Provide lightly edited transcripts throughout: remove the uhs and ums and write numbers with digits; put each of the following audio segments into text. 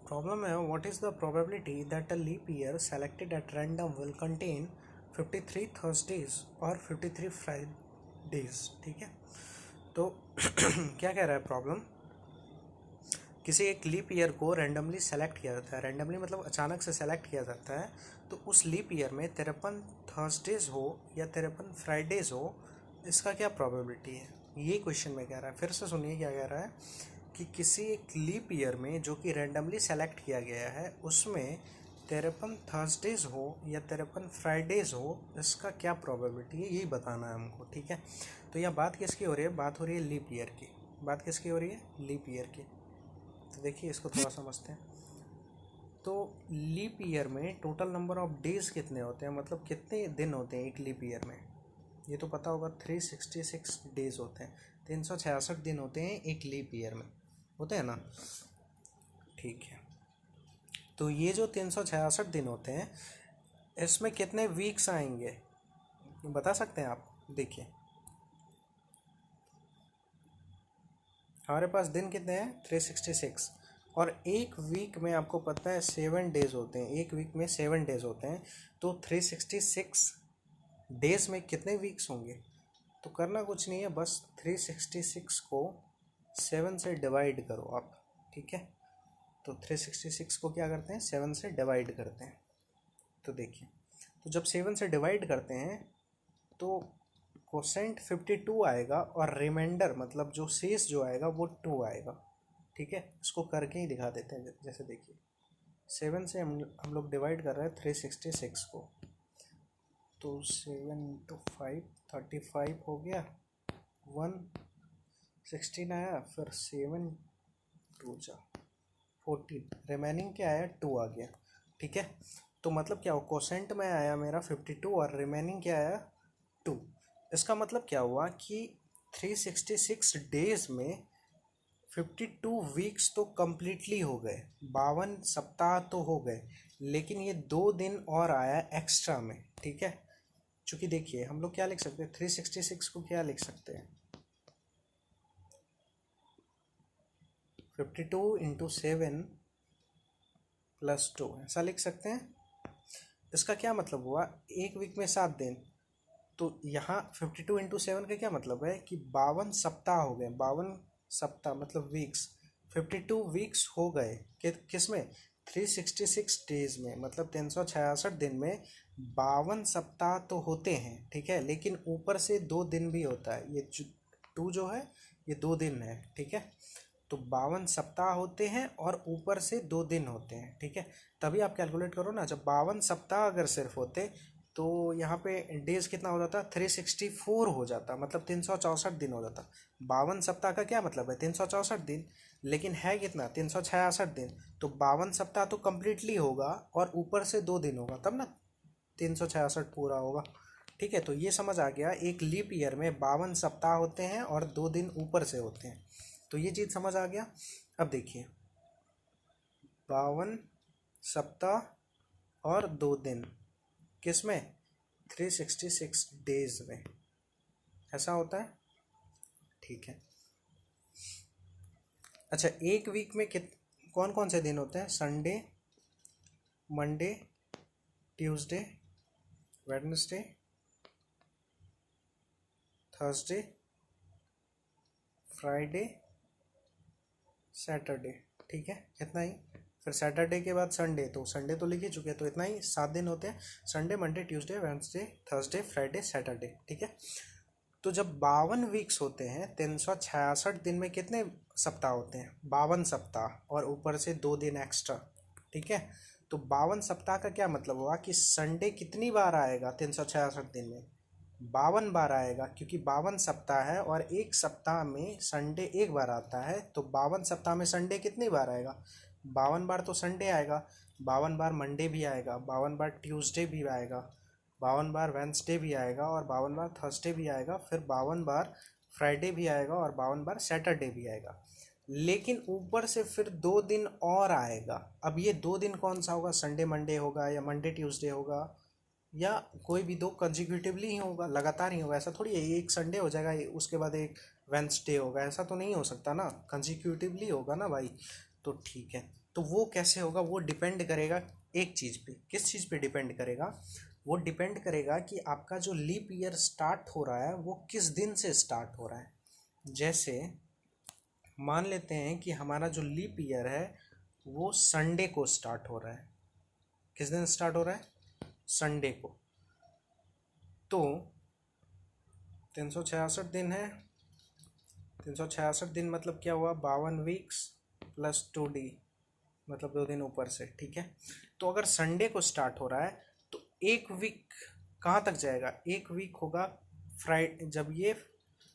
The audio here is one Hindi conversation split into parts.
प्रॉब्लम है what is the probability that a leap year selected at random will contain 53 Thursdays और 53 फ्राइडेज। ठीक है, तो क्या कह रहा है प्रॉब्लम, किसी एक लीप ईयर को रैंडमली सेलेक्ट किया जाता है। रैंडमली मतलब अचानक से सेलेक्ट किया जाता है। तो उस लीप ईयर में 53 थर्सडेज हो या 53 फ्राइडेज हो, इसका क्या प्रोबेबिलिटी है, ये क्वेश्चन में कह रहा है। फिर से सुनिए क्या कह रहा है कि किसी एक लीप ईयर में जो कि रैंडमली सेलेक्ट किया गया है उसमें 53 थर्सडेज हो या 53 फ्राइडेज हो, इसका क्या प्रोबेबिलिटी है, यही बताना है हमको। ठीक है, तो यहाँ बात किसकी हो रही है, बात हो रही है लीप ईयर की। बात किसकी हो रही है, लीप ईयर की। तो देखिए इसको थोड़ा समझते हैं। तो लीप ईयर में टोटल नंबर ऑफ डेज कितने होते हैं, मतलब कितने दिन होते हैं एक लीप ईयर में, ये तो पता होगा 366 डेज होते हैं। 366 दिन होते हैं एक लीप ईयर में, होते हैं ना। ठीक है, तो ये जो 366 दिन होते हैं इसमें कितने वीक्स आएंगे बता सकते हैं आप। देखिए हमारे पास दिन कितने हैं 366, और एक वीक में आपको पता है 7 डेज होते हैं। एक वीक में 7 डेज होते हैं, तो 366 डेज में कितने वीक्स होंगे। तो करना कुछ नहीं है, बस 366 को 7 से डिवाइड करो आप। ठीक है, तो 366 को क्या करते हैं 7 से डिवाइड करते हैं। तो देखिए, तो जब 7 से डिवाइड करते हैं तो कोसेंट 52 आएगा और रिमाइंडर मतलब जो शेष जो आएगा वो 2 आएगा। ठीक है, इसको करके ही दिखा देते हैं। जैसे देखिए 7 से हम लोग डिवाइड कर रहे हैं 366 को, तो 7 इंटू 5 35 हो गया, 116 आया, फिर 7 2 जा 14, रिमेनिंग क्या आया 2 आ गया। ठीक है, तो मतलब क्या हो, कोसेंट में आया मेरा 52 और रिमेनिंग क्या आया 2। इसका मतलब क्या हुआ कि 366 डेज में 52 वीक्स तो कम्प्लीटली हो गए, 52 सप्ताह तो हो गए, लेकिन ये 2 दिन और आया एक्स्ट्रा में। ठीक है, चूँकि देखिए हम लोग क्या लिख सकते हैं, 366 को क्या लिख सकते हैं 52 इंटू 7 प्लस 2, ऐसा लिख सकते हैं। इसका क्या मतलब हुआ, एक वीक में 7 दिन, तो यहाँ 52 इंटू 7 का क्या मतलब है कि 52 सप्ताह हो गए। 52 सप्ताह मतलब वीक्स, 52 वीक्स हो गए किस में 366 डेज में, मतलब 366 दिन में 52 सप्ताह तो होते हैं। ठीक है, लेकिन ऊपर से 2 दिन भी होता है, ये 2 जो है ये 2 दिन है। ठीक है, तो 52 सप्ताह होते हैं और ऊपर से 2 दिन होते हैं। ठीक है, तभी आप कैलकुलेट करो ना, जब 52 सप्ताह अगर सिर्फ होते तो यहाँ पे डेज कितना हो जाता 364 हो जाता, मतलब 364 दिन हो जाता। 52 सप्ताह का क्या मतलब है 364 दिन, लेकिन है कितना 366 दिन, तो 52 सप्ताह तो कम्प्लीटली होगा और ऊपर से 2 दिन होगा, तब ना 366 पूरा होगा। ठीक है, तो ये समझ आ गया, एक लीप ईयर में 52 सप्ताह होते हैं और 2 दिन ऊपर से होते हैं, तो ये चीज़ समझ आ गया। अब देखिए 52 सप्ताह और 2 दिन किस में 366 डेज में, ऐसा होता है। ठीक है, अच्छा एक वीक में कौन कौन से दिन होते हैं, Sunday, Monday, Tuesday, Wednesday, Thursday, Friday, Saturday. ठीक है, इतना ही। फिर सैटरडे के बाद संडे, तो संडे तो लिख ही चुके हैं, तो इतना ही 7 दिन होते हैं, Sunday, Monday, Tuesday, Wednesday, Thursday, Friday, Saturday. ठीक है, तो जब 52 वीक्स होते हैं 366 दिन में कितने सप्ताह होते हैं 52 सप्ताह और ऊपर से 2 दिन एक्स्ट्रा। ठीक है, तो 52 सप्ताह का क्या मतलब हुआ कि संडे कितनी बार आएगा 366 दिन में, 52 बार आएगा, क्योंकि 52 सप्ताह है और एक सप्ताह में संडे एक बार आता है, तो 52 सप्ताह में संडे कितनी बार आएगा 52 बार, तो संडे आएगा, 52 बार मंडे भी आएगा, 52 बार ट्यूसडे भी आएगा, 52 बार वेंसडे भी आएगा और 52 बार थर्सडे भी आएगा, फिर 52 बार फ्राइडे भी आएगा और 52 बार सैटरडे भी आएगा। लेकिन ऊपर से फिर 2 दिन और आएगा। अब ये 2 दिन कौन सा होगा, संडे मंडे होगा या मंडे ट्यूसडे होगा, या कोई भी 2 कंजिक्यूटिवली ही होगा, लगातार ही होगा। ऐसा थोड़ी है एक संडे हो जाएगा उसके बाद एक वेंसडे होगा, ऐसा तो नहीं हो सकता ना, कंजिक्यूटिवली होगा ना भाई। तो ठीक है, तो वो कैसे होगा, वो डिपेंड करेगा एक चीज़ पे। किस चीज़ पे डिपेंड करेगा? वो डिपेंड करेगा कि आपका जो लीप ईयर स्टार्ट हो रहा है वो किस दिन से स्टार्ट हो रहा है। जैसे मान लेते हैं कि हमारा जो लीप ईयर है वो संडे को स्टार्ट हो रहा है। किस दिन स्टार्ट हो रहा है? संडे को। तो 366 दिन है, 366 दिन मतलब क्या हुआ, 52 वीक्स प्लस 2D, मतलब 2 दिन ऊपर से, ठीक है। तो अगर संडे को स्टार्ट हो रहा है तो एक वीक कहाँ तक जाएगा? एक वीक होगा फ्राइडे, जब ये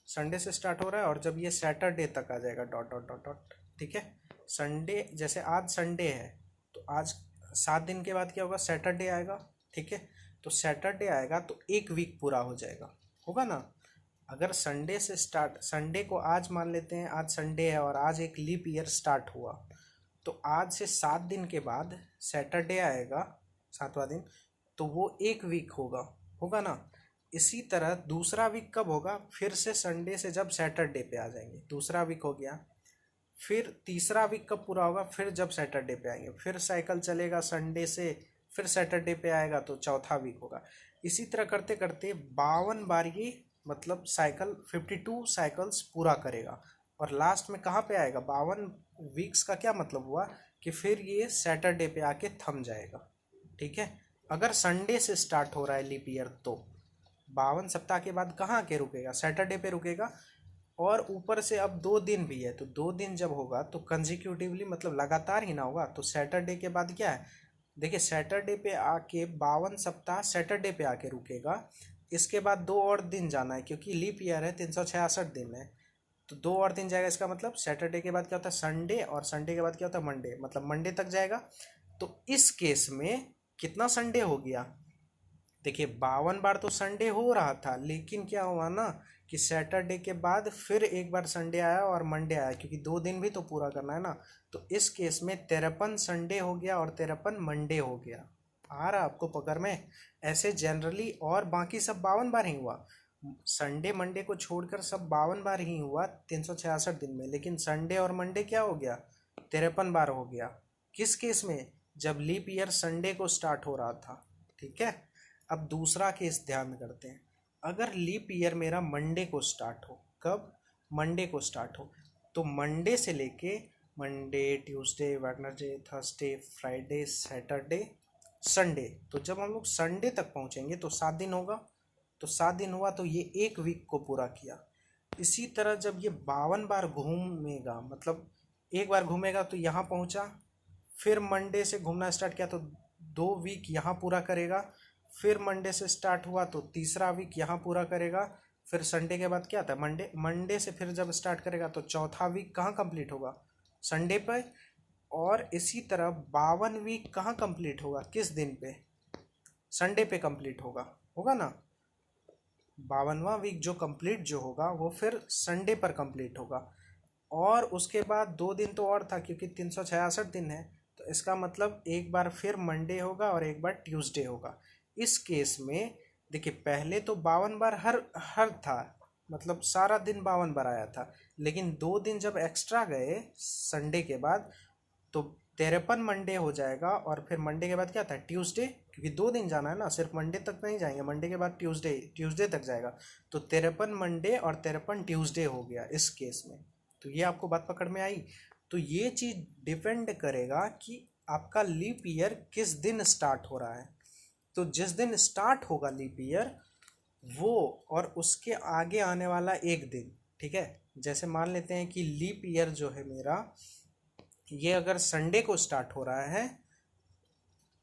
संडे से स्टार्ट हो रहा है और जब ये सैटरडे तक आ जाएगा, डॉट डॉट डॉट डॉट, ठीक है। संडे, जैसे आज संडे है तो आज 7 दिन के बाद क्या होगा? सैटरडे आएगा, ठीक है। तो सैटरडे आएगा तो एक वीक पूरा हो जाएगा, होगा ना। अगर संडे से स्टार्ट, संडे को आज मान लेते हैं, आज संडे है और आज एक लीप ईयर स्टार्ट हुआ, तो आज से 7 दिन के बाद सैटरडे आएगा, 7वां दिन, तो वो एक वीक होगा, होगा ना। इसी तरह दूसरा वीक कब होगा? फिर से संडे से जब सैटरडे पे आ जाएंगे, दूसरा वीक हो गया। फिर तीसरा वीक कब पूरा होगा? फिर जब सैटरडे पे आएंगे, फिर साइकिल चलेगा, संडे से फिर सैटरडे पे आएगा तो चौथा वीक होगा। इसी तरह करते करते 52 बार ये मतलब साइकिल 52 साइकिल्स पूरा करेगा और लास्ट में कहाँ पे आएगा? 52 वीक्स का क्या मतलब हुआ कि फिर ये सैटरडे पे आके थम जाएगा, ठीक है। अगर संडे से स्टार्ट हो रहा है लीप ईयर तो 52 सप्ताह के बाद कहाँ आके रुकेगा? सैटरडे पे रुकेगा। और ऊपर से अब 2 दिन भी है तो 2 दिन जब होगा तो कंजिक्यूटिवली, मतलब लगातार ही ना होगा, तो सैटरडे के बाद क्या है? देखिए सैटरडे पे आके 52 सप्ताह सैटरडे पे आके रुकेगा। इसके बाद 2 और दिन जाना है क्योंकि लीप ईयर है, 366 दिन है, तो 2 और दिन जाएगा। इसका मतलब सैटरडे के बाद क्या होता है? संडे, और संडे के बाद क्या होता है? मंडे, मतलब मंडे तक जाएगा। तो इस केस में कितना संडे हो गया? देखिए 52 बार तो संडे हो रहा था, लेकिन क्या हुआ ना कि सैटरडे के बाद फिर एक बार संडे आया और मंडे आया, क्योंकि 2 दिन भी तो पूरा करना है ना। तो इस केस में 53 संडे हो गया और 53 मंडे हो गया। आ रहा आपको पकड़ में? ऐसे जनरली, और बाकी सब 52 बार ही हुआ। संडे मंडे को छोड़कर सब 52 बार ही हुआ 366 दिन में, लेकिन संडे और मंडे क्या हो गया? 53 बार हो गया। किस केस में? जब लीप ईयर संडे को स्टार्ट हो रहा था, ठीक है। अब दूसरा केस ध्यान करते हैं। अगर लीप ईयर मेरा मंडे को स्टार्ट हो, कब? मंडे को स्टार्ट हो, तो मंडे से लेके Monday, Tuesday, Wednesday, Thursday, Friday, Saturday, Sunday, तो जब हम लोग संडे तक पहुंचेंगे तो 7 दिन होगा। तो 7 दिन हुआ तो ये एक वीक को पूरा किया। इसी तरह जब ये 52 बार घूमेगा, मतलब एक बार घूमेगा तो यहाँ पहुँचा, फिर मंडे से घूमना स्टार्ट किया तो 2 वीक यहाँ पूरा करेगा, फिर मंडे से स्टार्ट हुआ तो तीसरा वीक यहाँ पूरा करेगा, फिर संडे के बाद क्या आता है? मंडे, मंडे से फिर जब स्टार्ट करेगा तो चौथा वीक कहाँ कंप्लीट होगा? संडे पे। और इसी तरह 52 वीक कहाँ कंप्लीट होगा? किस दिन पे? संडे पे कंप्लीट होगा, होगा ना। 52वां वीक जो कंप्लीट जो होगा वो फिर संडे पर कंप्लीट होगा। और उसके बाद 2 दिन तो और था क्योंकि 366 दिन है, तो इसका मतलब एक बार फिर मंडे होगा और एक बार ट्यूसडे होगा। इस केस में देखिए पहले तो 52 बार हर हर था, मतलब सारा दिन 52 बार आया था, लेकिन 2 दिन जब एक्स्ट्रा गए संडे के बाद तो 53 मंडे हो जाएगा। और फिर मंडे के बाद क्या था? ट्यूसडे, क्योंकि 2 दिन जाना है ना, सिर्फ मंडे तक नहीं जाएंगे, मंडे के बाद ट्यूसडे, ट्यूसडे तक जाएगा। तो 53 मंडे और 53 ट्यूसडे हो गया इस केस में। तो ये आपको बात पकड़ में आई? तो ये चीज़ डिपेंड करेगा कि आपका लीप ईयर किस दिन स्टार्ट हो रहा है। तो जिस दिन स्टार्ट होगा लीप ईयर वो, और उसके आगे आने वाला एक दिन, ठीक है। जैसे मान लेते हैं कि लीप ईयर जो है मेरा, ये अगर संडे को स्टार्ट हो रहा है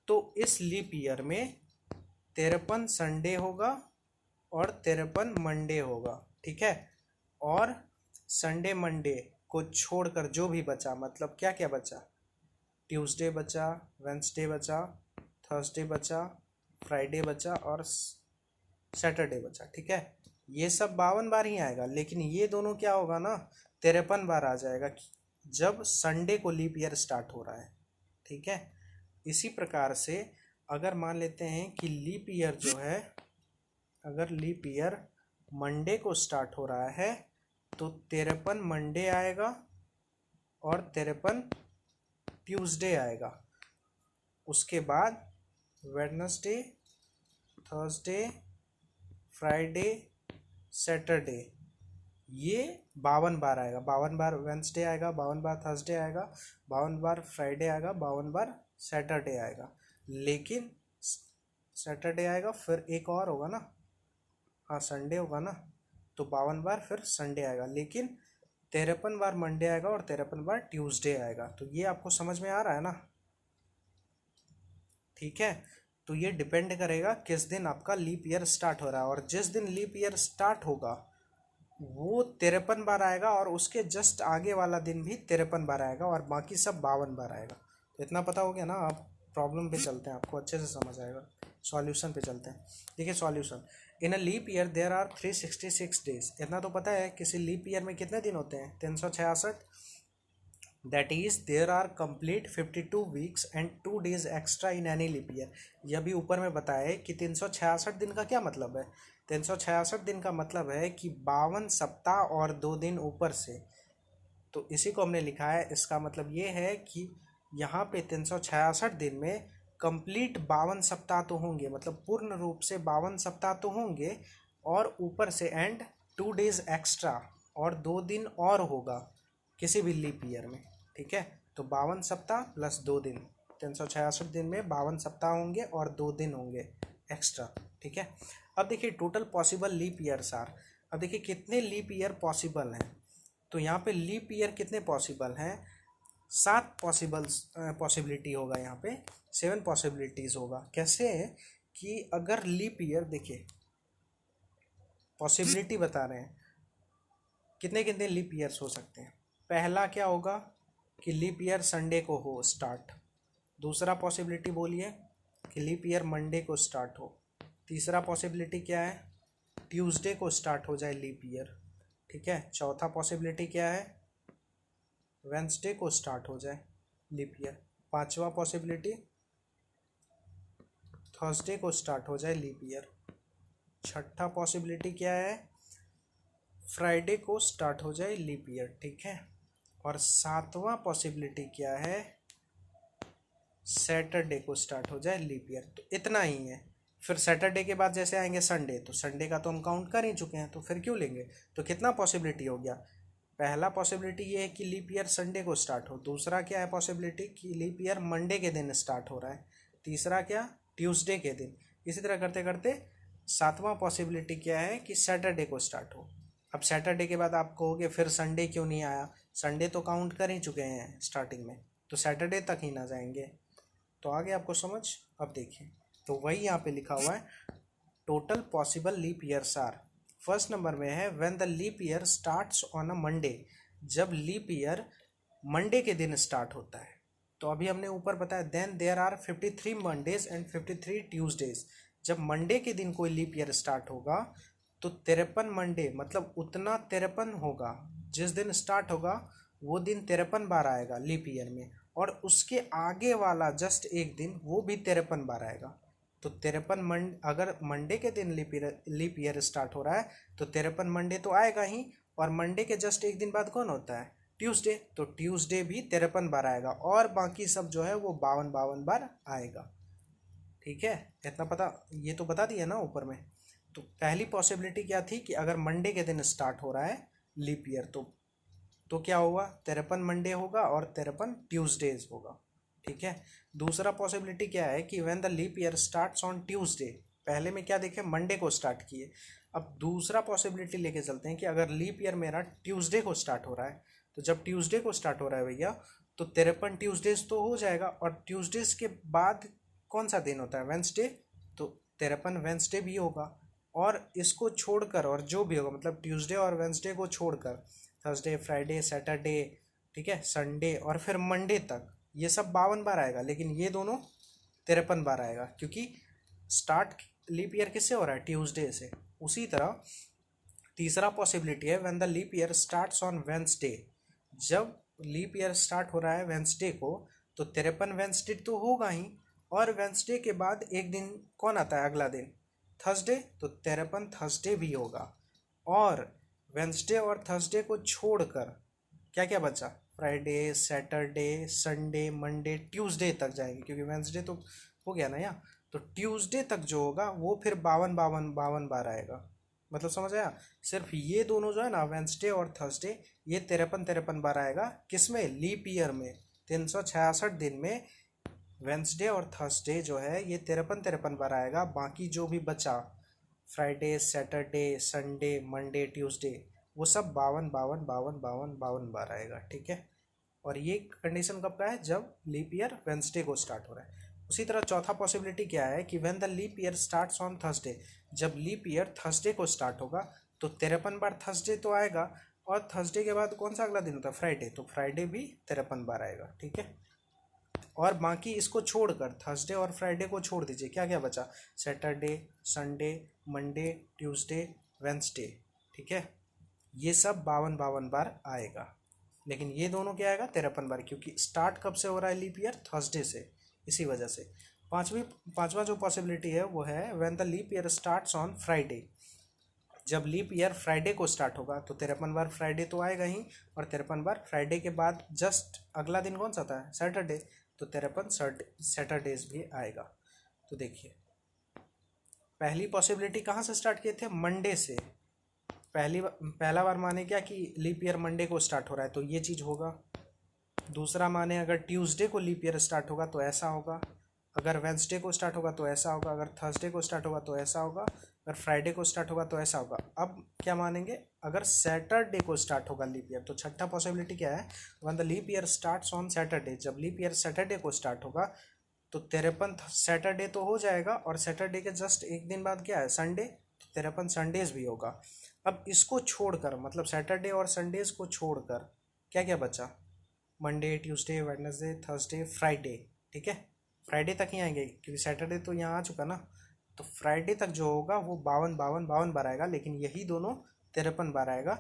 तो इस लीप ईयर में 53 संडे होगा और 53 मंडे होगा, ठीक है। और संडे मंडे को छोड़कर जो भी बचा, मतलब क्या क्या बचा? ट्यूसडे बचा, वेंसडे बचा, थर्सडे बचा, फ्राइडे बचा और सैटरडे बचा, ठीक है। ये सब 52 बार ही आएगा, लेकिन ये दोनों क्या होगा ना, 53 बार आ जाएगा जब संडे को लीप ईयर स्टार्ट हो रहा है, ठीक है। इसी प्रकार से अगर मान लेते हैं कि लीप ईयर जो है, अगर लीप ईयर मंडे को स्टार्ट हो रहा है तो 53 मंडे आएगा और 53 ट्यूसडे आएगा, उसके बाद वेडनेसडे, थर्सडे, फ्राइडे, सैटरडे, ये 52 बार आएगा। 52 बार वेडनेसडे आएगा, 52 बार थर्सडे आएगा, 52 बार फ्राइडे आएगा, 52 बार सैटरडे आएगा। लेकिन सैटरडे आएगा फिर एक और होगा ना, हाँ संडे होगा ना, तो 52 बार फिर संडे आएगा। लेकिन 53 बार मंडे आएगा और 53 बार ट्यूसडे आएगा। तो ये आपको समझ में आ रहा है ना? ठीक है, तो ये डिपेंड करेगा किस दिन आपका लीप ईयर स्टार्ट हो रहा है, और जिस दिन लीप ईयर स्टार्ट होगा वो 53 बार आएगा, और उसके जस्ट आगे वाला दिन भी 53 बार आएगा, और बाकी सब 52 बार आएगा। तो इतना पता हो गया ना? आप प्रॉब्लम पे चलते हैं, आपको अच्छे से समझ आएगा। सॉल्यूशन पे चलते हैं। देखिए solution, in a leap year there are 366 days. इतना तो पता है किसी लीप ईयर में कितने दिन होते हैं, 366। That is there are complete 52 weeks and 2 days extra in any leap year. यह भी ऊपर में बताया है कि 366 दिन का क्या मतलब है। 366 दिन का मतलब है कि 52 सप्ताह और 2 दिन ऊपर से, तो इसी को हमने लिखा है। इसका मतलब ये है कि यहाँ पे 366 दिन में कंप्लीट 52 सप्ताह तो होंगे, मतलब पूर्ण रूप से 52 सप्ताह तो होंगे, और ऊपर से एंड 2 डेज एक्स्ट्रा, और 2 दिन और होगा किसी भी लीप ईयर में। ठीक है, तो 52 सप्ताह प्लस 2 दिन, 366 दिन में 52 सप्ताह होंगे और 2 दिन होंगे एक्स्ट्रा। ठीक है, अब देखिए total possible leap years are. अब देखिए कितने लीप ईयर पॉसिबल हैं। तो यहाँ पे लीप ईयर कितने पॉसिबल हैं, 7 पॉसिबिलिटी होगा। यहाँ पे 7 पॉसिबिलिटीज़ होगा। कैसे कि अगर लीप ईयर, देखिए पॉसिबिलिटी बता रहे हैं कितने कितने लीप ईयर्स हो सकते हैं। पहला क्या होगा कि लीप ईयर संडे को हो स्टार्ट। दूसरा पॉसिबिलिटी बोलिए कि लीप ईयर मंडे को स्टार्ट हो। तीसरा पॉसिबिलिटी क्या है, ट्यूसडे को स्टार्ट हो जाए लीप ईयर। ठीक है, चौथा पॉसिबिलिटी क्या है, वेंसडे को स्टार्ट हो जाए लीप ईयर। पांचवा पॉसिबिलिटी थर्सडे को स्टार्ट हो जाए लीप ईयर। छठा पॉसिबिलिटी क्या है, फ्राइडे को स्टार्ट हो जाए लीप ईयर। ठीक है, और सातवां पॉसिबिलिटी क्या है, सैटरडे को स्टार्ट हो जाए लीप ईयर। तो इतना ही है। फिर सैटरडे के बाद जैसे आएंगे संडे, तो संडे का तो हम काउंट कर ही चुके हैं, तो फिर क्यों लेंगे। तो कितना पॉसिबिलिटी हो गया, पहला पॉसिबिलिटी ये है कि लीप ईयर संडे को स्टार्ट हो। दूसरा क्या है पॉसिबिलिटी कि लीप ईयर मंडे के दिन स्टार्ट हो रहा है। तीसरा क्या, ट्यूसडे के दिन। इसी तरह करते करते सातवां पॉसिबिलिटी क्या है कि सैटरडे को स्टार्ट हो। अब सैटरडे के बाद आप कहोगे फिर संडे क्यों नहीं आया, संडे तो काउंट कर ही चुके हैं स्टार्टिंग में, तो सैटरडे तक ही ना जाएंगे। तो आगे आपको समझ। अब देखिए, तो वही यहाँ पे लिखा हुआ है, total possible leap years are. First number में है when the leap year starts on a Monday, जब लीप ईयर मंडे के दिन स्टार्ट होता है। तो अभी हमने ऊपर बताया then there are 53 Mondays and 53 Tuesdays. जब मंडे के दिन कोई लीप ईयर स्टार्ट होगा तो 53 मंडे, मतलब उतना 53 होगा, जिस दिन स्टार्ट होगा वो दिन 53 बार आएगा लीप ईयर में, और उसके आगे वाला जस्ट एक दिन वो भी 53 बार आएगा। तो 53 अगर मंडे के दिन लीप ईयर स्टार्ट हो रहा है तो 53 मंडे तो आएगा ही, और मंडे के जस्ट एक दिन बाद कौन होता है, ट्यूसडे। तो ट्यूसडे भी 53 बार आएगा, और बाकी सब जो है वो 52 बार आएगा। ठीक है, इतना पता, ये तो बता दिया ना ऊपर में। तो पहली पॉसिबिलिटी क्या थी कि अगर मंडे के दिन स्टार्ट हो रहा है लीप ईयर, तो क्या होगा, 53 मंडे होगा और 53 ट्यूसडेज होगा। ठीक है, दूसरा पॉसिबिलिटी क्या है कि when the leap year starts on Tuesday. पहले में क्या देखे, मंडे को स्टार्ट किए। अब दूसरा पॉसिबिलिटी लेके चलते हैं कि अगर लीप ईयर मेरा ट्यूसडे को स्टार्ट हो रहा है, तो जब ट्यूसडे को स्टार्ट हो रहा है भैया, तो 53 ट्यूसडेज तो हो जाएगा, और ट्यूसडेज के बाद कौन सा दिन होता है, वेंसडे, तो 53 वेंसडे भी होगा। और इसको छोड़कर और जो भी होगा, मतलब ट्यूसडे और वेंसडे को छोड़कर थर्सडे, फ्राइडे, सैटरडे, ठीक है, संडे और फिर मंडे तक, ये सब 52 बार आएगा, लेकिन ये दोनों 53 बार आएगा, क्योंकि स्टार्ट लीप ईयर किससे हो रहा है, ट्यूसडे से। उसी तरह तीसरा पॉसिबिलिटी है when the leap year starts on Wednesday. जब लीप ईयर स्टार्ट हो रहा है वेंसडे को, तो 53 वेंसडे तो होगा ही, और वेंसडे के बाद एक दिन कौन आता है अगला दिन, थर्सडे, तो 53 थर्सडे भी होगा। और वेंसडे और थर्सडे को छोड़कर क्या क्या बचा, Friday, Saturday, Sunday, Monday, Tuesday तक जाएंगे, क्योंकि वेंसडे तो हो गया ना यहाँ। तो ट्यूसडे तक जो होगा वो फिर 52 आएगा। मतलब समझ आया? सिर्फ ये दोनों जो है ना, वेंसडे और थर्सडे, ये 53 आएगा। किस में? लीप ईयर में। 366 दिन में वेंसडे और थर्सडे जो है ये 53 आएगा। बाकी जो भी बचा, Friday, Saturday, Sunday, Monday, Tuesday, वो सब 52 आएगा। ठीक है। और ये कंडीशन कब का है? जब लीप ईयर वेंसडे को स्टार्ट हो रहा है। उसी तरह चौथा पॉसिबिलिटी क्या है कि when the leap year starts on Thursday, जब लीप ईयर थर्सडे को स्टार्ट होगा तो 53 थर्सडे तो आएगा, और थर्सडे के बाद कौन सा अगला दिन होता है? फ्राइडे, तो फ्राइडे भी 53 आएगा। ठीक है। और बाकी इसको छोड़कर, थर्सडे और फ्राइडे को छोड़ दीजिए, क्या क्या बचा? Saturday, Sunday, Monday, Tuesday, Wednesday. ठीक है। ये सब 52 आएगा। लेकिन ये दोनों क्या आएगा? 53, क्योंकि स्टार्ट कब से हो रहा है लीप ईयर? थर्सडे से, इसी वजह से। पांचवा जो पॉसिबिलिटी है वो है when the leap year starts on Friday, जब लीप ईयर फ्राइडे को स्टार्ट होगा तो 53 फ्राइडे तो आएगा ही, और 53 फ्राइडे के बाद जस्ट अगला दिन कौन सा था? सैटरडे, तो 53 सैटरडेज भी आएगा। तो देखिए, पहली पॉसिबिलिटी कहाँ से स्टार्ट किए थे? मंडे से। पहला बार माने क्या कि लीप ईयर मंडे को स्टार्ट हो रहा है, तो ये चीज़ होगा। दूसरा माने अगर ट्यूसडे को लीप ईयर स्टार्ट होगा तो ऐसा होगा, अगर वेंसडे को स्टार्ट होगा तो ऐसा होगा, अगर थर्सडे को स्टार्ट होगा तो ऐसा होगा, अगर फ्राइडे को स्टार्ट होगा तो ऐसा होगा। अब क्या मानेंगे? अगर सैटरडे को स्टार्ट होगा लीप ईयर, तो छठा पॉसिबिलिटी क्या है? When the leap year starts on Saturday, जब लीप ईयर सैटरडे को स्टार्ट होगा तो 53 सैटरडे तो हो जाएगा, और सैटरडे के जस्ट एक दिन बाद क्या है? संडे, तो 53 संडेज भी होगा। अब इसको छोड़कर, मतलब सैटरडे और संडेज को छोड़कर क्या क्या बचा? Monday, Tuesday, Wednesday, Thursday, Friday. ठीक है। फ्राइडे तक ही आएंगे, क्योंकि सैटरडे तो यहाँ आ चुका ना। तो फ्राइडे तक जो होगा वो 52 आएगा, लेकिन यही दोनों 53 आएगा,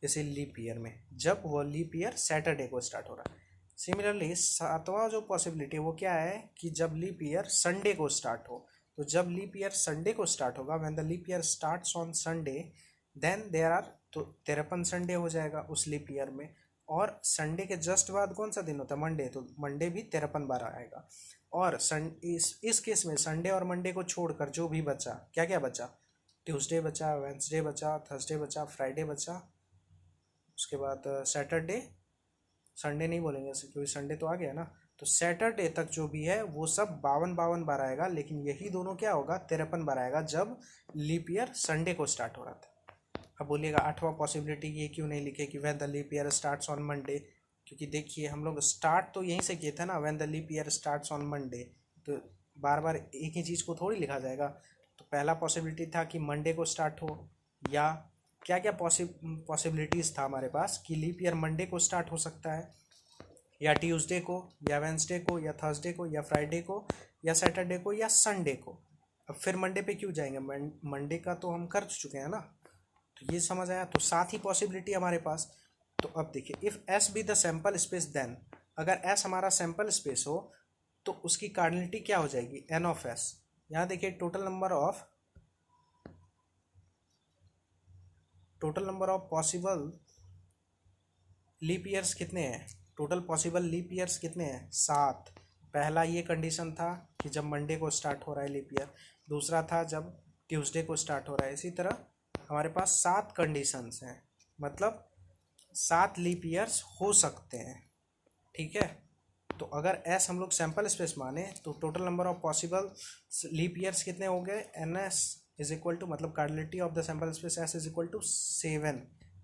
जैसे लीप ईयर में, जब वो लीप ईयर सैटरडे को स्टार्ट हो रहा है। सिमिलरली सातवां जो पॉसिबिलिटी है वो क्या है कि जब लीप ईयर संडे को स्टार्ट हो, तो जब लीप ईयर संडे को स्टार्ट होगा, when the leap year starts on Sunday, then there are, तो 53 संडे हो जाएगा उस लीप ईयर में। और संडे के जस्ट बाद कौन सा दिन होता है? मंडे, तो मंडे भी 53 आएगा। और इस केस में संडे और मंडे को छोड़कर जो भी बचा, क्या क्या बचा? ट्यूसडे बचा, वेंसडे बचा, थर्सडे बचा, फ्राइडे बचा, उसके बाद सैटरडे, संडे नहीं बोलेंगे क्योंकि संडे तो आ गया ना। तो सैटरडे तक जो भी है वो सब 52 आएगा, लेकिन यही दोनों क्या होगा? 53 आएगा, जब लीप ईयर संडे को स्टार्ट हो रहा था। अब बोलिएगा आठवां पॉसिबिलिटी ये क्यों नहीं लिखे कि when the leap year starts on Monday? क्योंकि देखिए, हम लोग स्टार्ट तो यहीं से किए थे ना, when the leap year starts on Monday. तो बार बार एक ही चीज़ को थोड़ी लिखा जाएगा। तो पहला पॉसिबिलिटी था कि मंडे को स्टार्ट हो, या क्या क्या पॉसिबिलिटीज़ था हमारे पास कि लीप ईयर मंडे को स्टार्ट हो सकता है, या ट्यूसडे को, या वेंसडे को, या थर्सडे को, या फ्राइडे को, या सैटरडे को, या संडे को। अब फिर मंडे पे क्यों जाएंगे? मंडे का तो हम कर चुके हैं ना। तो ये समझ आया। तो सात ही पॉसिबिलिटी हमारे पास। तो अब देखिए, if S be the sample space, then अगर एस हमारा सैम्पल स्पेस हो तो उसकी कार्डिनलिटी क्या हो जाएगी? N of S. यहाँ देखिए, total number of possible leap years कितने हैं? टोटल पॉसिबल लीप ईयर्स कितने हैं? 7। पहला ये कंडीशन था कि जब मंडे को स्टार्ट हो रहा है लीप ईयर, दूसरा था जब ट्यूसडे को स्टार्ट हो रहा है। इसी तरह हमारे पास 7 कंडीशंस हैं, मतलब 7 लीप ईयर्स हो सकते हैं। ठीक है। तो अगर एस हम लोग सैम्पल स्पेस माने तो total number of possible leap years कितने हो गए? N S is equal to, मतलब cardinality of the sample space S is equal to 7,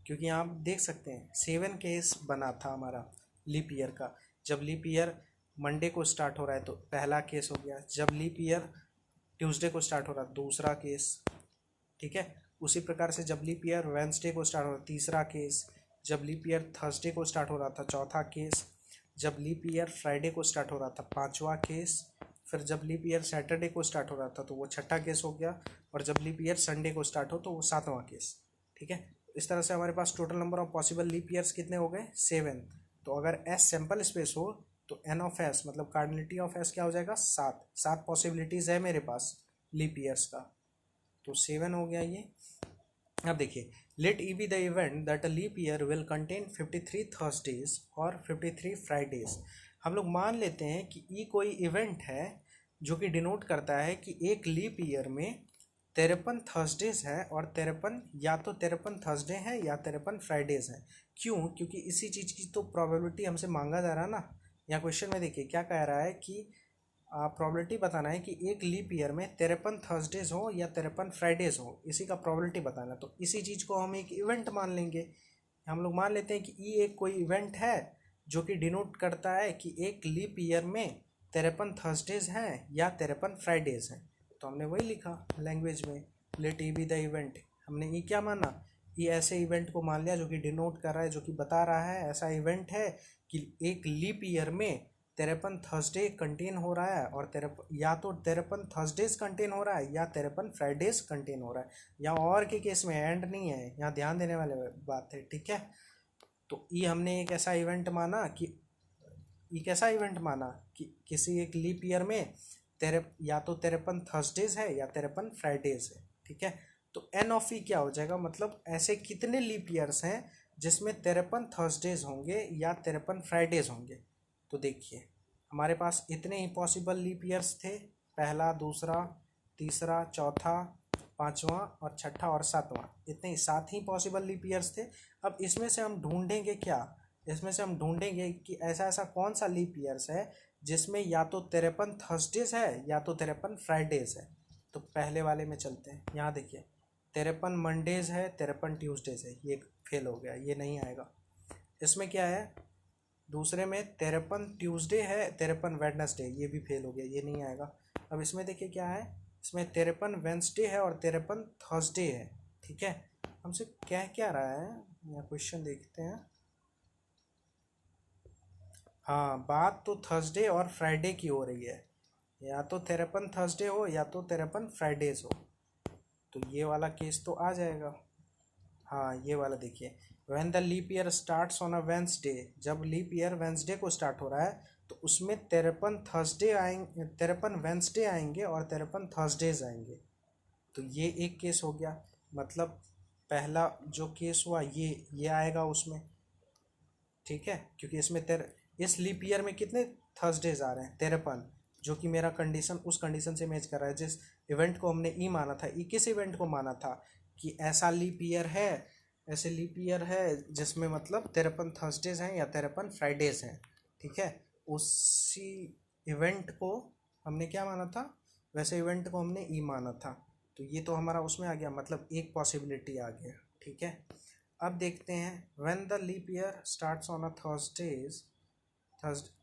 क्योंकि यहाँ आप देख सकते हैं 7 केस बना था हमारा लीप ईयर का। जब लीप ईयर मंडे को स्टार्ट हो रहा है तो पहला केस हो गया, जब लीप ईयर ट्यूसडे को स्टार्ट हो रहा है दूसरा केस। ठीक है। उसी प्रकार से जब लीप ईयर वेंसडे को स्टार्ट हो रहा है तीसरा केस, जब लीप ईयर थर्सडे को स्टार्ट हो रहा था चौथा केस, जब लीप ईयर फ्राइडे को स्टार्ट हो रहा था पांचवा केस, फिर जब लीप ईयर सैटरडे को स्टार्ट हो रहा था तो वो छठा केस हो गया, और जब लीप ईयर संडे को स्टार्ट हो तो वो 7वां केस। ठीक है। इस तरह से हमारे पास total number of possible leap years कितने हो गए? 7। तो अगर एस सैम्पल स्पेस हो तो एन ऑफ एस, मतलब कार्डिनलिटी ऑफ एस क्या हो जाएगा? 7 पॉसिबिलिटीज़ है मेरे पास लीप ईयर्स का, तो 7 हो गया ये। अब देखिए, let E be the event that a leap year will contain 53 Thursdays और 53 फ्राइडेज। हम लोग मान लेते हैं कि ई कोई इवेंट है जो कि डिनोट करता है कि एक लीप ईयर में 53 थर्सडेज है और 53 या तो 53 थर्सडे हैं या 53 फ्राइडेज हैं। क्यों? क्योंकि इसी चीज़ की तो प्रोबेबिलिटी हमसे मांगा जा रहा है ना। यहाँ क्वेश्चन में देखिए क्या कह रहा है कि प्रोबेबिलिटी बताना है कि एक लीप ईयर में 53 थर्सडेज हो या 53 फ्राइडेज हो, इसी का प्रोबेबिलिटी बताना है। तो इसी चीज़ को हम एक इवेंट मान लेंगे। हम लोग मान लेते हैं कि ई एक कोई इवेंट है जो कि डिनोट करता है कि एक लीप ईयर में 53 थर्सडेज हैं या 53 फ्राइडेज हैं। तो हमने वही लिखा लैंग्वेज में, let E be the event. हमने ये क्या माना? ये ऐसे इवेंट को मान लिया जो कि डिनोट कर रहा है, जो कि बता रहा है ऐसा इवेंट है कि एक लीप ईयर में 53 थर्सडे कंटेन हो रहा है और 53 या तो 53 थर्सडेज कंटेन हो रहा है या 53 फ्राइडेज कंटेन हो रहा है। यहाँ और के केस में एंड नहीं है, यहाँ ध्यान देने वाले बात है, ठीक है। तो ये हमने एक ऐसा इवेंट माना कि ये कैसा इवेंट माना कि किसी एक लीप ईयर में तेरे या तो 53 थर्सडेज है या 53 फ्राइडेज है, ठीक है। तो एन ऑफ ई क्या हो जाएगा? मतलब ऐसे कितने लीप ईयर्स हैं जिसमें 53 थर्सडेज होंगे या 53 फ्राइडेज होंगे। तो देखिए हमारे पास इतने ही पॉसिबल लीप ईयर्स थे, पहला, दूसरा, तीसरा, चौथा, पांचवा और छठा और सातवां, इतने ही 7 ही पॉसिबल लीप ईयर्स थे। अब इसमें से हम ढूंढेंगे क्या? इसमें से हम ढूंढेंगे कि ऐसा ऐसा कौन सा लीप ईयर्स है जिसमें या तो 53 थर्सडेज है या तो 53 फ्राइडेज है। तो पहले वाले में चलते हैं। यहाँ देखिए 53 मंडेज है, 53 ट्यूसडेज है, ये फेल हो गया, ये नहीं आएगा। इसमें क्या है? दूसरे में 53 ट्यूसडे है, 53 वेडनेसडे, ये भी फेल हो गया, ये नहीं आएगा। अब इसमें देखिए क्या है, इसमें 53 वेंसडे है और 53 थर्सडे है, ठीक है। हमसे कह क्या रहा है, यहाँ क्वेश्चन देखते हैं। हाँ, बात तो थर्सडे और फ्राइडे की हो रही है, या तो 53 थर्सडे हो या तो 53 फ्राइडेज हो। तो ये वाला केस तो आ जाएगा। हाँ, ये वाला देखिए, when the leap year starts on a Wednesday, जब लीप ईयर वेंसडे को स्टार्ट हो रहा है तो उसमें 53 थर्सडे आएंगे, 53 वेंसडे आएंगे और 53 थर्सडेज आएंगे। तो ये एक केस हो गया। मतलब पहला जो केस हुआ ये आएगा उसमें, ठीक है। क्योंकि इसमें इस लीप ईयर में कितने थर्सडेज आ रहे हैं? 53, जो कि मेरा कंडीशन उस कंडीशन से मैच कर रहा है जिस इवेंट को हमने ई माना था। ई किस इवेंट को माना था कि ऐसा लीप ईयर है, ऐसे लीप ईयर है जिसमें मतलब 53 थर्सडेज हैं या 53 फ्राइडेज हैं, ठीक है। उसी इवेंट को हमने क्या माना था? वैसे इवेंट को हमने ई माना था। तो ये तो हमारा उसमें आ गया, मतलब एक पॉसिबिलिटी आ गया, ठीक है। अब देखते हैं when the leap year starts on a Thursdays,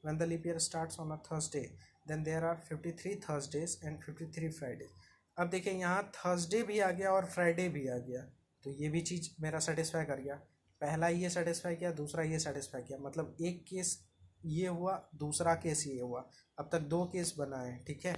when the leap year starts on a Thursday, then there are 53 Thursdays and 53 Fridays। अब देखिए यहाँ थर्सडे भी आ गया और फ्राइडे भी आ गया, तो ये भी चीज़ मेरा सेटिस्फाई कर गया। पहला ये सेटिस्फाई किया, दूसरा ये सेटिस्फाई किया, मतलब एक केस ये हुआ, दूसरा केस ये हुआ। अब तक 2 केस बना है, ठीक है।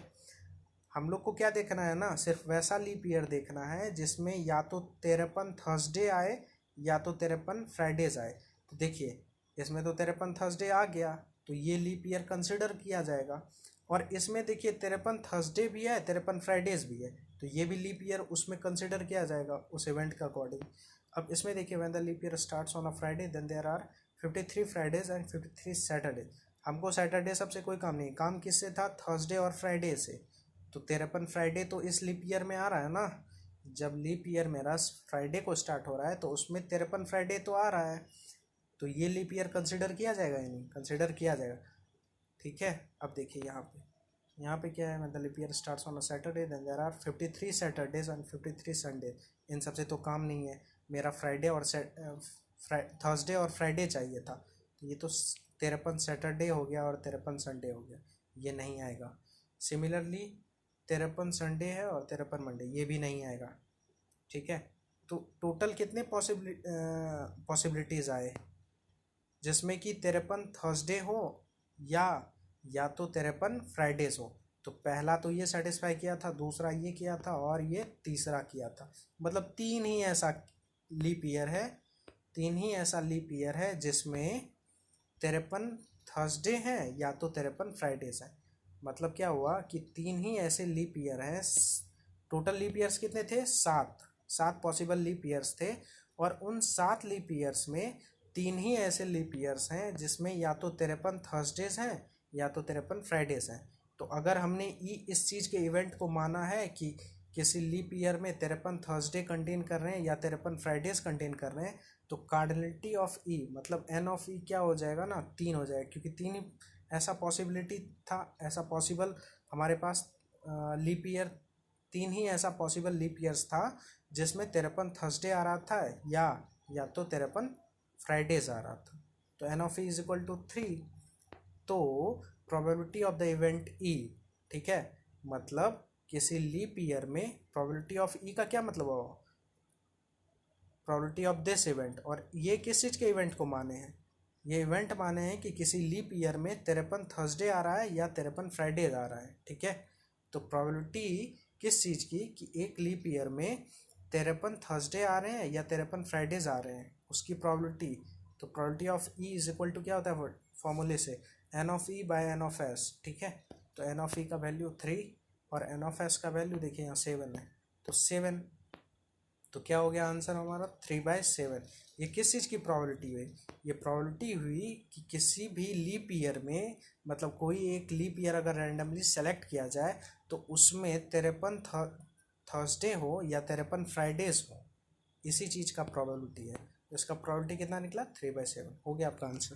हम लोग को क्या देखना है ना, सिर्फ वैसा लीप ईयर देखना है जिसमें या तो 53 थर्सडे आए या तो 53 फ्राइडेज आए। तो देखिए इसमें तो 53 थर्सडे आ गया, तो ये लीप ईयर कंसिडर किया जाएगा। और इसमें देखिए 53 थर्सडे भी है, 53 फ्राइडेज भी है, तो ये भी लीप ईयर उसमें कंसिडर किया जाएगा उस इवेंट के अकॉर्डिंग। अब इसमें देखिए when the leap year starts on a Friday then there are 53 Fridays and 53 Saturday. हमको सैटरडे सबसे कोई काम नहीं, काम किससे था? थर्सडे और फ्राइडे से। तो 53 फ्राइडे तो इस लीप ईयर में आ रहा है ना। जब लीप ईयर मेरा फ्राइडे को स्टार्ट हो रहा है तो उसमें 53 फ्राइडे तो आ रहा है, तो ये लीप ईयर कंसिडर किया जाएगा या नहीं? कंसिडर किया जाएगा, ठीक है। अब देखिए यहाँ पे क्या है, मतलब leap year starts on a Saturday then there are 53 Saturdays and 53 Sunday. इन सबसे तो काम नहीं है, मेरा फ्राइडे और थर्सडे और फ्राइडे चाहिए था। तो ये तो 53 सैटरडे हो गया और 53 संडे हो गया, ये नहीं आएगा। सिमिलरली 53 संडे है और 53 मंडे, ये भी नहीं आएगा, ठीक है। तो टोटल कितने पॉसिबिलिटीज़ आए जिसमें कि 53 थर्सडे हो या तो 53 फ्राइडेज हो। तो पहला तो ये सेटिस्फाई किया था, दूसरा ये किया था और ये तीसरा किया था। मतलब 3 ही ऐसा लीप ईयर है, 3 ही ऐसा लीप ईयर है जिसमें 53 थर्सडे हैं या तो 53 फ्राइडेज हैं। मतलब क्या हुआ कि 3 ही ऐसे लीप ईयर हैं। टोटल लीप ईयर्स कितने थे? 7 पॉसिबल लीप ईयर्स थे और उन 7 लीप ईयर्स में 3 ही ऐसे लीप ईयर्स हैं जिसमें या तो 53 थर्सडेज हैं या तो 53 फ्राइडेज हैं। तो अगर हमने इस चीज़ के इवेंट को माना है कि किसी लीप ईयर में 53 थर्सडे कंटेन कर रहे हैं या 53 फ्राइडेज कंटेन कर रहे हैं, तो कार्डिनलिटी ऑफ ई मतलब एन ऑफ ई क्या हो जाएगा ना, 3 हो जाएगा, क्योंकि 3 ही ऐसा पॉसिबिलिटी था, ऐसा पॉसिबल हमारे पास लीप ईयर 3 ही ऐसा पॉसिबल लीप ईयर्स था जिसमें 53 थर्सडे आ रहा था या तो 53 फ्राइडेज आ रहा था। तो n of E is equal to 3। तो probability of the event E, ठीक है, मतलब किसी लीप ईयर में प्रोबेबिलिटी ऑफ ई का क्या मतलब होगा, प्रोबेबिलिटी ऑफ दिस इवेंट। और ये किस चीज़ के इवेंट को माने हैं, ये इवेंट माने हैं कि किसी लीप ईयर में 53 थर्सडे आ रहा है या 53 फ्राइडे आ रहा है, ठीक है। तो प्रोबेबिलिटी किस चीज़ की कि एक लीप ईयर में 53 थर्सडे आ रहे हैं या 53 फ्राइडेज आ रहे हैं, उसकी प्रोबेबिलिटी। तो probability of E is equal to क्या होता है फॉर्मूले से, n of E by n of S, ठीक है। तो एन ऑफ ई का वैल्यू 3 और एन ऑफ एस का वैल्यू देखिए यहाँ 7 है, तो 7। तो क्या हो गया आंसर हमारा 3/7। ये किस चीज़ की प्रोबेबिलिटी हुई, ये प्रोबेबिलिटी हुई कि किसी भी लीप ईयर में, मतलब कोई एक लीप ईयर अगर रैंडमली सेलेक्ट किया जाए तो उसमें 53 थर्सडे हो या 53 फ्राइडेज हो, इसी चीज़ का प्रोबेबिलिटी है। तो इसका प्रोबेबिलिटी कितना निकला 3/7। हो गया आपका आंसर।